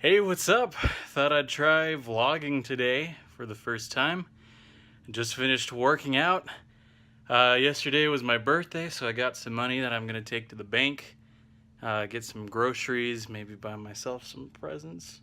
Hey, what's up? Thought I'd try vlogging today for the first time. Just finished working out. Yesterday was my birthday, so I got some money that I'm gonna take to the bank, get some groceries, maybe buy myself some presents.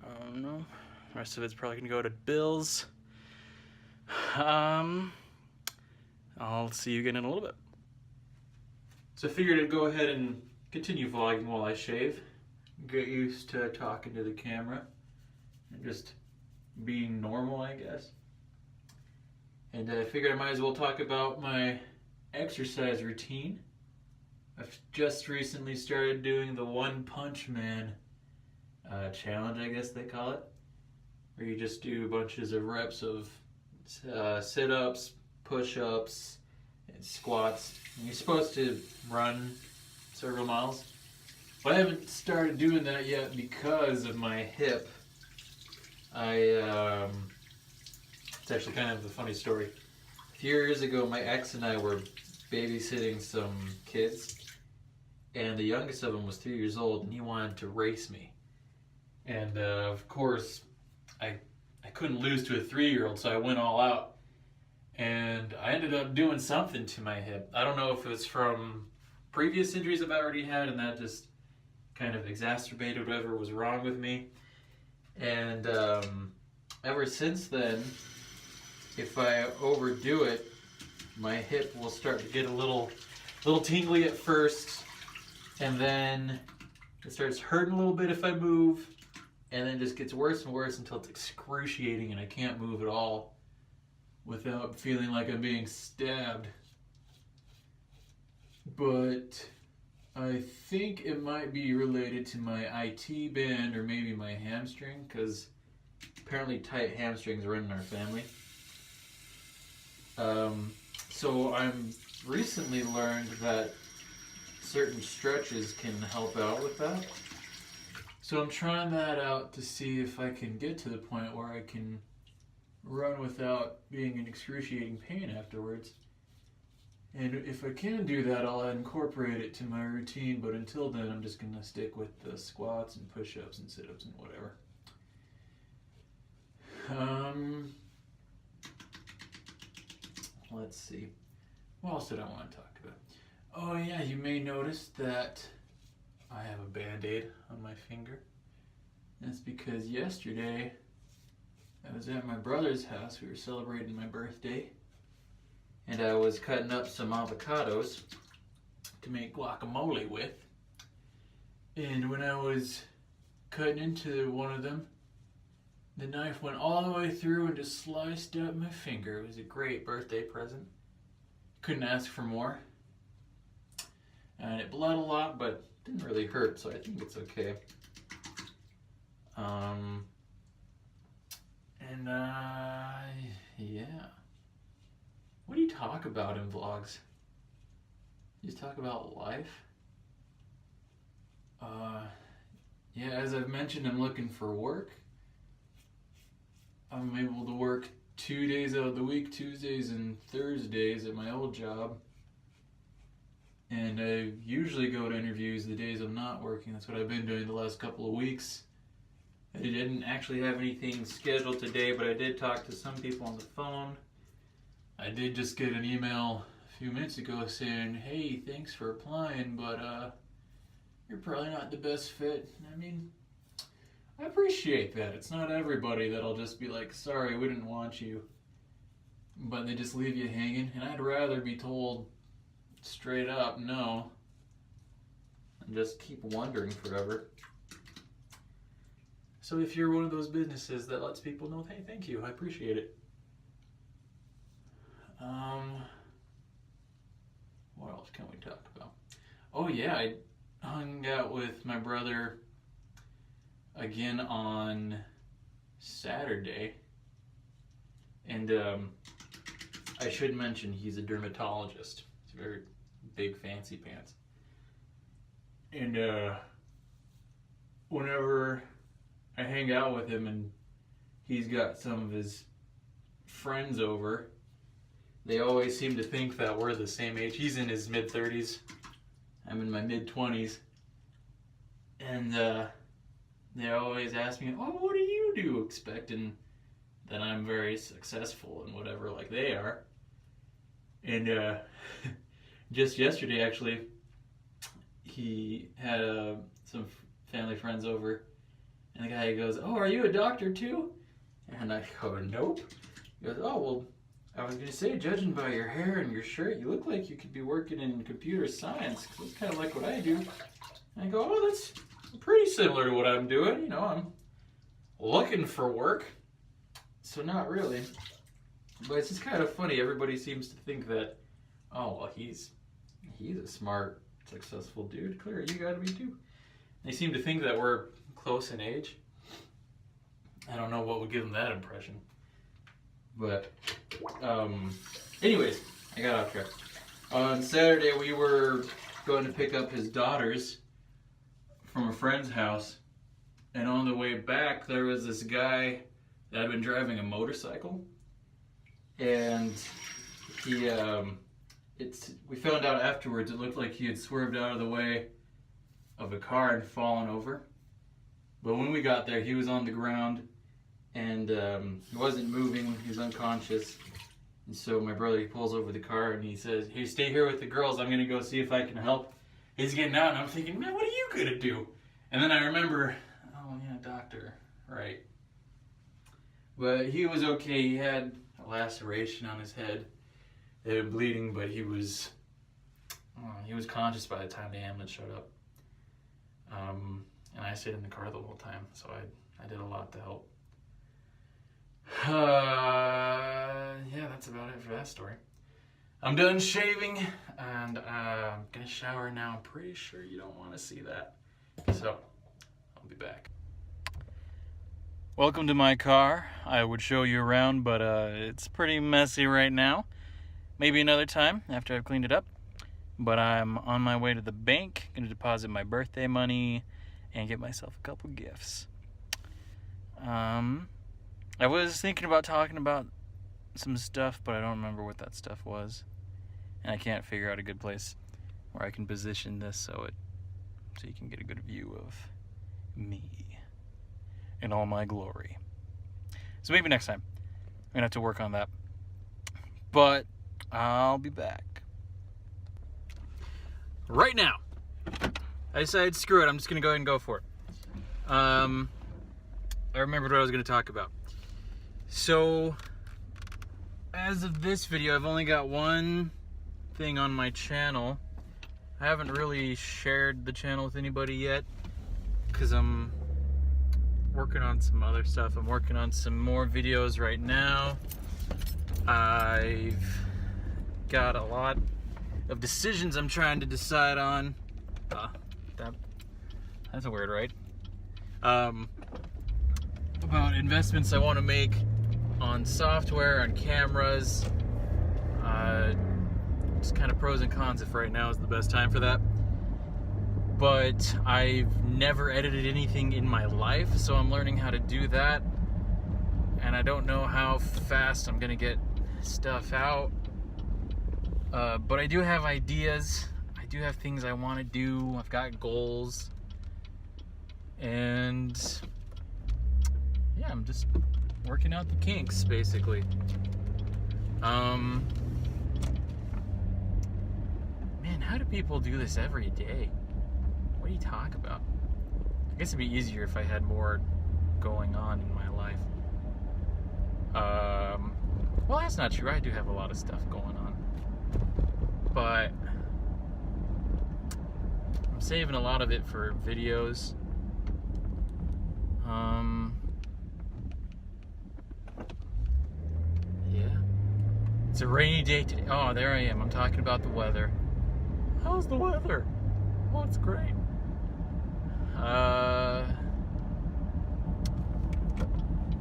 I don't know. The rest of it's probably gonna go to bills. I'll see you again in a little bit. So I figured I'd go ahead and continue vlogging while I shave. Get used to talking to the camera and just being normal, I guess. And I figured I might as well talk about my exercise routine. I've just recently started doing the One Punch Man challenge, I guess they call it, where you just do bunches of reps of sit-ups, push-ups, and squats. And you're supposed to run several miles. But I haven't started doing that yet because of my hip. It's actually kind of a funny story. A few years ago, my ex and I were babysitting some kids, and the youngest of them was 3 years old, and he wanted to race me. And of course, I couldn't lose to a 3-year-old, so I went all out. And I ended up doing something to my hip. I don't know if it's from previous injuries I've already had, and that just kind of exacerbated whatever was wrong with me. And ever since then, if I overdo it, my hip will start to get a little tingly at first, and then it starts hurting a little bit if I move, and then it just gets worse and worse until it's excruciating and I can't move at all without feeling like I'm being stabbed. But I think it might be related to my IT band or maybe my hamstring, because apparently tight hamstrings run in our family. So I'm recently learned that certain stretches can help out with that. So I'm trying that out to see if I can get to the point where I can run without being in excruciating pain afterwards. And if I can do that, I'll incorporate it to my routine, but until then, I'm just going to stick with the squats and push-ups and sit-ups and whatever. Let's see. What else did I want to talk about? Oh yeah, you may notice that I have a Band-Aid on my finger. That's because yesterday, I was at my brother's house. We were celebrating my birthday. And I was cutting up some avocados to make guacamole with. And when I was cutting into one of them, the knife went all the way through and just sliced up my finger. It was a great birthday present. Couldn't ask for more. And it bled a lot, but didn't really hurt, so I think it's okay. Yeah. What do you talk about in vlogs? You just talk about life? Yeah, as I've mentioned, I'm looking for work. I'm able to work 2 days out of the week, Tuesdays and Thursdays at my old job. And I usually go to interviews the days I'm not working. That's what I've been doing the last couple of weeks. I didn't actually have anything scheduled today, but I did talk to some people on the phone. I did just get an email a few minutes ago saying, hey, thanks for applying, but you're probably not the best fit. I mean, I appreciate that. It's not everybody that'll just be like, sorry, we didn't want you. But they just leave you hanging. And I'd rather be told straight up no and just keep wondering forever. So if you're one of those businesses that lets people know, hey, thank you, I appreciate it. What else can we talk about? Oh yeah, I hung out with my brother again on Saturday. And I should mention he's a dermatologist. He's a very big fancy pants. And whenever I hang out with him and he's got some of his friends over, they always seem to think that we're the same age. He's in his mid-30s. I'm in my mid-20s. And they always ask me, "Oh, what do you do?" Expecting that I'm very successful and whatever, like they are. And just yesterday, actually, he had some family friends over, and the guy goes, "Oh, are you a doctor too?" And I go, "Nope." He goes, "Oh, well, I was gonna say, judging by your hair and your shirt, you look like you could be working in computer science, 'cause that's kind of like what I do." And I go, "Oh, that's pretty similar to what I'm doing. You know, I'm looking for work, so not really." But it's just kind of funny. Everybody seems to think that, oh, well, he's a smart, successful dude. Clearly, you gotta be too. They seem to think that we're close in age. I don't know what would give them that impression. But, anyways, I got off track. On Saturday, we were going to pick up his daughters from a friend's house. And on the way back, there was this guy that had been driving a motorcycle. And he, we found out afterwards, it looked like he had swerved out of the way of a car and fallen over. But when we got there, he was on the ground, and he wasn't moving. He was unconscious. And so my brother, he pulls over the car and he says, "Hey, stay here with the girls. I'm going to go see if I can help." He's getting out, and I'm thinking, man, what are you going to do? And then I remember, oh yeah, doctor, right. But he was okay. He had a laceration on his head. It had been bleeding, but he was conscious by the time the ambulance showed up. And I stayed in the car the whole time, so I did a lot to help. Yeah, that's about it for that story. I'm done shaving, and I'm gonna shower now. I'm pretty sure you don't want to see that, so I'll be back. Welcome to my car. I would show you around, but it's pretty messy right now. Maybe another time after I've cleaned it up. But I'm on my way to the bank, gonna deposit my birthday money and get myself a couple gifts. I was thinking about talking about some stuff, but I don't remember what that stuff was. And I can't figure out a good place where I can position this so you can get a good view of me in all my glory. So maybe next time. I'm gonna have to work on that. But I'll be back. Right now, I decided, screw it, I'm just gonna go ahead and go for it. I remembered what I was gonna talk about. So, as of this video, I've only got one thing on my channel. I haven't really shared the channel with anybody yet, because I'm working on some other stuff. I'm working on some more videos right now. I've got a lot of decisions I'm trying to decide on. That's a word, right? About investments I want to make on software, on cameras. Just kind of pros and cons if right now is the best time for that. But I've never edited anything in my life, so I'm learning how to do that. And I don't know how fast I'm gonna get stuff out. But I do have ideas. I do have things I want to do. I've got goals. And yeah, I'm just working out the kinks, basically. Man, how do people do this every day? What do you talk about? I guess it'd be easier if I had more going on in my life. Well, that's not true. I do have a lot of stuff going on. But I'm saving a lot of it for videos. Yeah. It's a rainy day today. Oh, there I am. I'm talking about the weather. How's the weather? Oh, it's great.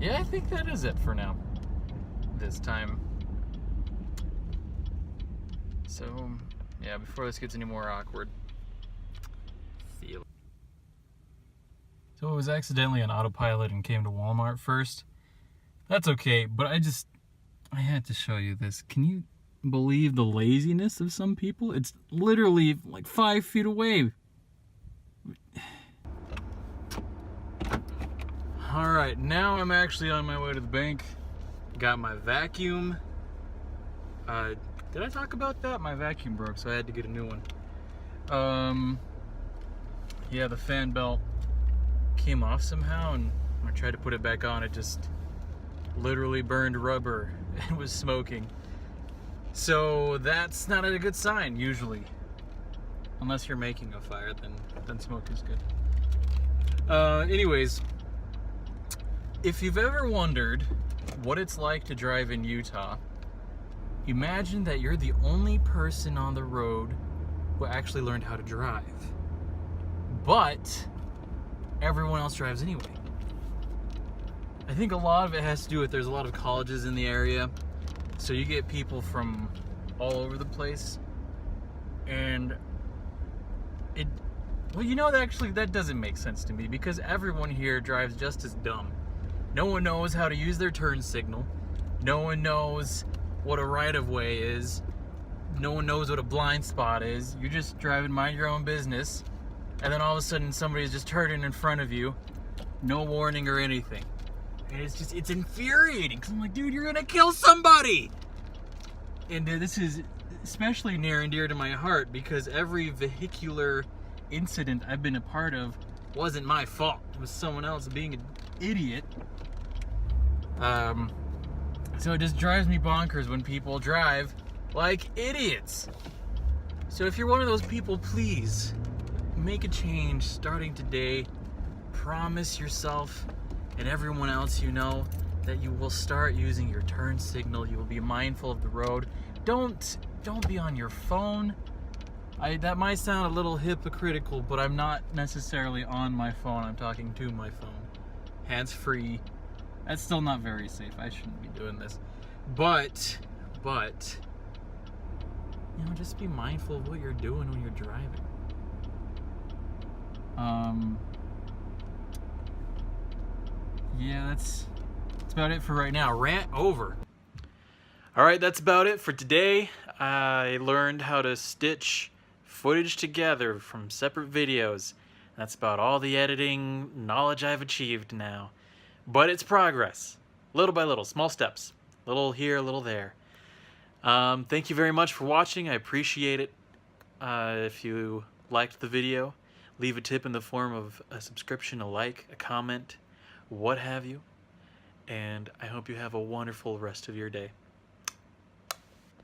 Yeah, I think that is it for now. This time. So, yeah, before this gets any more awkward. So it was accidentally on autopilot and came to Walmart first. That's okay, but I had to show you this. Can you believe the laziness of some people? It's literally like 5 feet away. Alright, now I'm actually on my way to the bank. Got my vacuum. Did I talk about that? My vacuum broke, so I had to get a new one. Yeah, the fan belt came off somehow, and when I tried to put it back on, it just literally burned rubber and was smoking. So that's not a good sign, usually. Unless you're making a fire, then smoke is good. Anyways, if you've ever wondered what it's like to drive in Utah, imagine that you're the only person on the road who actually learned how to drive. But everyone else drives anyway. I think a lot of it has to do with there's a lot of colleges in the area, so you get people from all over the place, and that doesn't make sense to me, because everyone here drives just as dumb. No one knows how to use their turn signal. No one knows what a right-of-way is. No one knows what a blind spot is. You're just driving, mind your own business, and then all of a sudden somebody's just turning in front of you, no warning or anything. And it's infuriating, because I'm like, dude, you're gonna kill somebody! And this is especially near and dear to my heart, because every vehicular incident I've been a part of wasn't my fault. It was someone else being an idiot. So it just drives me bonkers when people drive like idiots. So if you're one of those people, please make a change starting today. Promise yourself and everyone else you know that you will start using your turn signal. You will be mindful of the road. Don't be on your phone. That might sound a little hypocritical, but I'm not necessarily on my phone. I'm talking to my phone. Hands-free. That's still not very safe. I shouldn't be doing this. But, you know, just be mindful of what you're doing when you're driving. Yeah, that's about it for right now. Rant over. Alright, that's about it for today. I learned how to stitch footage together from separate videos. That's about all the editing knowledge I've achieved now. But it's progress. Little by little, small steps. Little here, a little there. Thank you very much for watching. I appreciate it. If you liked the video, leave a tip in the form of a subscription, a like, a comment, what have you. And I hope you have a wonderful rest of your day.